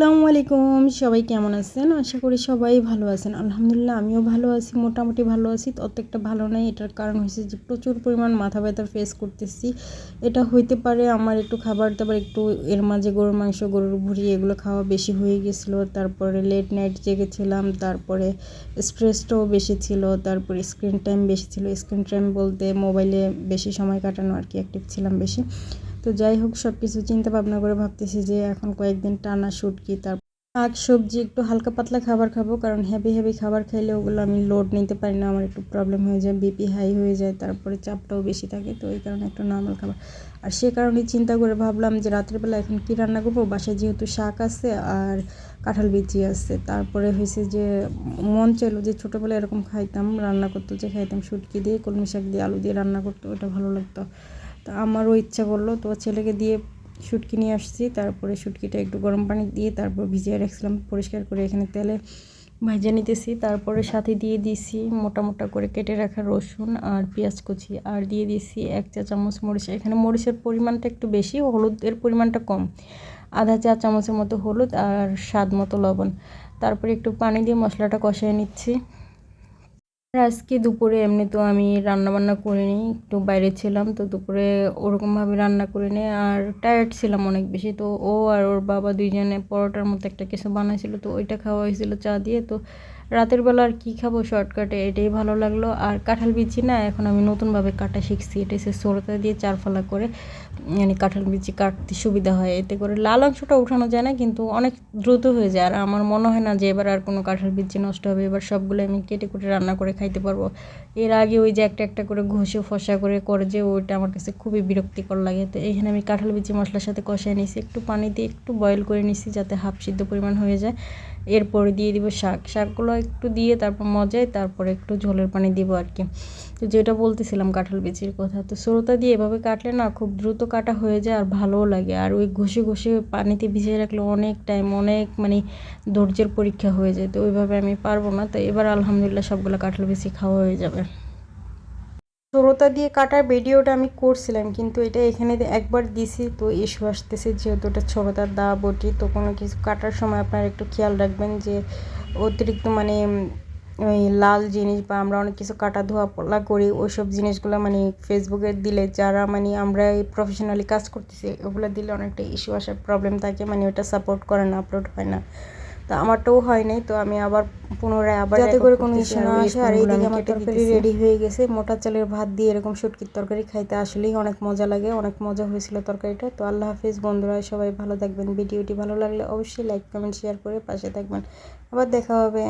আসসালামু আলাইকুম, সবাই কেমন আছেন? আশা করি সবাই ভালো আছেন। আলহামদুলিল্লাহ আমিও ভালো আছি, মোটামুটি ভালো আছি। অত একটা ভালো নাই, এটার কারণ হচ্ছে যে প্রচুর পরিমাণ মাথা ব্যথা ফেস করতেছি। এটা হইতে পারে আমার একটু খাবার দাবার একটু এর মাঝে গরুর মাংস, গরুর ভুঁড়ি এগুলো খাওয়া বেশি হয়ে গেছিলো। তারপরে লেট নাইট জেগেছিলাম, তারপরে স্ট্রেসটাও বেশি ছিল, তারপরে স্ক্রিন টাইম বেশি ছিল। স্ক্রিন টাইম বলতে মোবাইলে বেশি সময় কাটানো আর কি, অ্যাক্টিভ ছিলাম বেশি। তো যাই হোক, সব কিছু চিন্তা ভাবনা করে ভাবতেছি যে এখন কয়েকদিন টানা শুটকি, তারপর শাক সবজি একটু হালকা পাতলা খাবার খাবো, কারণ হেভি হেভি খাবার খাইলে ওগুলো আমি লোড নিতে পারি না, আমার একটু প্রবলেম হয়ে যায়, বিপি হাই হয়ে যায়, তারপরে চাপটাও বেশি থাকে। তো এই কারণে একটু নর্মাল খাবার। আর সে কারণে চিন্তা করে ভাবলাম যে রাত্রিবেলা এখন কী রান্না করবো। বাসায় যেহেতু শাক আছে আর কাঁঠাল বিচি আছে, তারপরে হয়েছে যে মন চাইলো যে ছোটোবেলায় এরকম খাইতাম, রান্না করতো যে খাইতাম শুটকি দিয়ে, কলমি শাক দিয়ে, আলু দিয়ে রান্না করতো, ওটা ভালো লাগতো। তো আমারও ইচ্ছা করলো, তো ছেলেকে দিয়ে শুটকি নিয়ে আসছি। তারপরে শুটকিটা একটু গরম পানি দিয়ে তারপর ভিজিয়ে রাখছিলাম, পরিষ্কার করে এখানে তেলে ভাজা নিতেছি। তারপরে সাথে দিয়ে দিছি মোটা মোটা করে কেটে রাখা রসুন আর পেঁয়াজ কুচি, আর দিয়ে দিছি 1 চা চামচ মরিচ। এখানে মরিচের পরিমাণটা একটু বেশি, হলুদের পরিমাণটা কম, আধা চা চামচের মতো হলুদ আর স্বাদ মতো লবণ। তারপরে একটু পানি দিয়ে মশলাটা কষিয়ে নিচ্ছি। আজকে দুপুরে এমনি তো আমি রান্না বান্না করিনি, একটু বাইরে ছিলাম, তো দুপুরে ওরকমভাবে রান্না করিনি, আর টায়ার্ড ছিলাম অনেক বেশি। তো ও আর ওর বাবা দুইজনে পরোটার মতো একটা কিছু বানাইছিল, তো ওইটা খাওয়া হয়েছিল চা দিয়ে। তো রাতের বেলা আর কী খাবো, শর্টকাটে এটাই ভালো লাগলো। আর কাঁঠাল বিচি না, এখন আমি নতুনভাবে কাটা শিখছি, এটা হচ্ছে সরতা দিয়ে 4 ফালা করে, মানে কাঁঠাল বিচি কাটতে সুবিধা হয়, এতে করে লাল অংশটা উঠানো যায় না, কিন্তু অনেক দ্রুত হয়ে যায়। আর আমার মনে হয় না যে এবার আর কোনো কাঁঠাল বিচি নষ্ট হবে, এবার সবগুলো আমি কেটে কুটে রান্না করে খাইতে পারবো। এর আগে ওই যে একটা একটা করে ঘষে ফসা করে যে ওইটা আমার কাছে খুবই বিরক্তিকর লাগে। তো এইখানে আমি কাঁঠাল বিচি মশলার সাথে কষায় নিয়েছি, একটু পানি দিয়ে একটু বয়েল করে নিয়েছি যাতে হাফ সিদ্ধ পরিমাণ হয়ে যায়। এরপরে দিয়ে দিব শাকগুলো একটু দিয়ে তারপর মজায়, তারপরে একটু ঝোলের পানি দিব আর কি। তো যেটা বলতেছিলাম কাঁঠাল বিচির কথা, তো সরোতা দিয়ে এভাবে কাটলে না খুব দ্রুত কাটা হয়ে যায় আর ভালোও লাগে। আর ওই ঘষে ঘষে পানিতে ভিজিয়ে রাখলে অনেক টাইম, অনেক মানে ধৈর্যের পরীক্ষা হয়ে যায়। তো ওইভাবে আমি পারবো না। তো এবার আলহামদুলিল্লাহ সবগুলো কাঁঠাল বিচি খাওয়া হয়ে যাবে। সরোতা দিয়ে কাটার ভিডিওটা আমি করছিলাম, কিন্তু এটা এখানে একবার দিছি তো ইস্যু আসতেছে, যেহেতু এটা সরোতার দা বটি। তো কোনো কিছু কাটার সময় আপনারা একটু খেয়াল রাখবেন যে অতিরিক্ত মানে ওই লাল জিনিস বা আমরা অনেক কিছু কাটা ধোয়া পোলা করি, ওইসব জিনিসগুলো মানে ফেসবুকে দিলে, যারা মানে আমরা এই প্রফেশনালি কাজ করতেছি ওগুলো দিলে অনেকটা ইস্যু আসার প্রবলেম থাকে, মানে ওটা সাপোর্ট করে না, আপলোড হয় না। তো আমারটাও হয় নাই, তো আমি আবার পুনরায় আবার যাতে করে কোনো ইস্যু না আসে। আর এইদিকে আমার তরকারি রেডি হয়ে গেছে, মোটা চালের ভাত দিয়ে এরকম শুটকির তরকারি খাইতে আসলেই অনেক মজা লাগে, অনেক মজা হয়েছিল তরকারিটা। তো আল্লাহ হাফিজ বন্ধুরা, সবাই ভালো থাকবেন। ভিডিওটি ভালো লাগলে অবশ্যই লাইক কমেন্ট শেয়ার করে পাশে থাকবেন। আবার দেখা হবে।